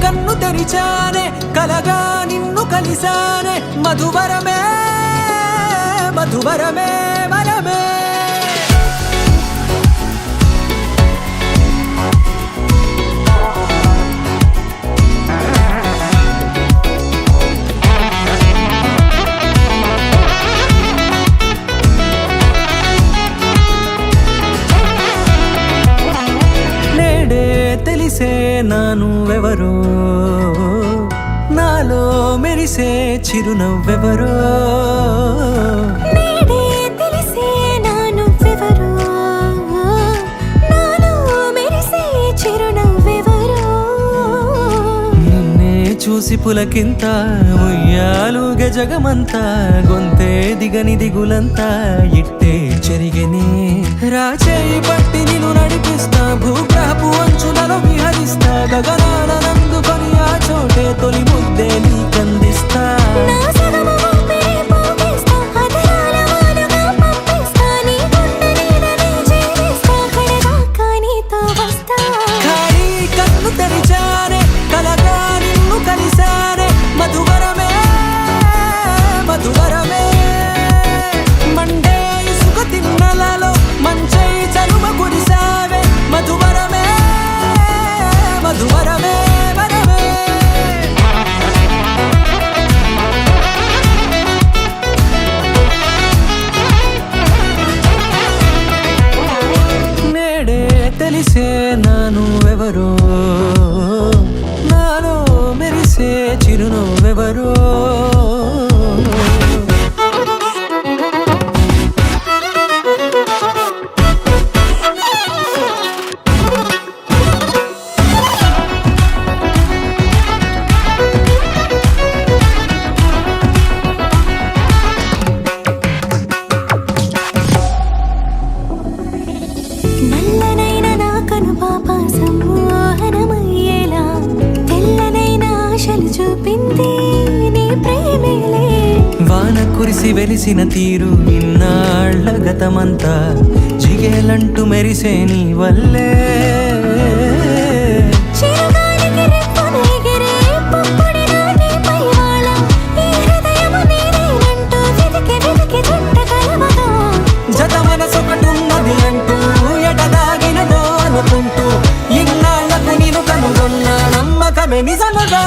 కన్ను తెరిచానే కలగా నిన్ను కలిసానే మధువరమే మధువరమే వరమే తెలిసే నానువెవరో నాలో మెరిసే చిరునవ్వెవరో నేడే తెలిసే నానువెవరో నాలో మెరిసే చిరునవ్వెవరో నిన్నే చూసి పులకింత ఉయ్యాలుగే జగమంతా గొంతే దిగని దిగులంతా ఇట్టే చెరిగెనే రాచేయి పట్టి నిన్ను నడిపిస్తా భూగ్రహపు అంచులలో విహరిస్తా గగనాల నందుకొని ఆ చోటే తొలి ముద్దే నీకందిస్తా నా సగము ఊపిరి పోగేస్తా అధరాల వాలుగా పంపిస్తా నీ గుండె నీడనే జీవిస్తా కడదాకా నీతో వస్తా ఖాళీ కన్ను తెరిచానే కలగా నిన్ను కలిసానే మధువరమే మధువరమే మండే ఇసుక తిన్నలలో మంచై చలుమ కురిసావే మధువరమే మధువరమే వరమే నేడే తెలిసే నానువెవరో నాలో మెరిసే చిరునవ్వెవరో నల్లనైన నా కనుపాప సమ్మోహనమయ్యేలా తెల్లనైన ఆశలు చూపింది నీ ప్రేమేలే వాన కురిసి వెలిసిన తీరు ఇన్నాళ్ల గతమంతా జిగేలంటూ మెరిసే నీ వల్లే చిరుగాలికి రెప్పను ఎగిరే పుప్పొడిన నీపై వాళ ఈ హృదయము నీదేనంటూ వెతికి వెతికి చుట్టగలవగా జత మనసొకటున్నది అంటూ ఎటదాగినదో అనుకుంటూ ఇన్నాళ్లకు నేను కనుగొన్న నమ్మకమే నిజముగా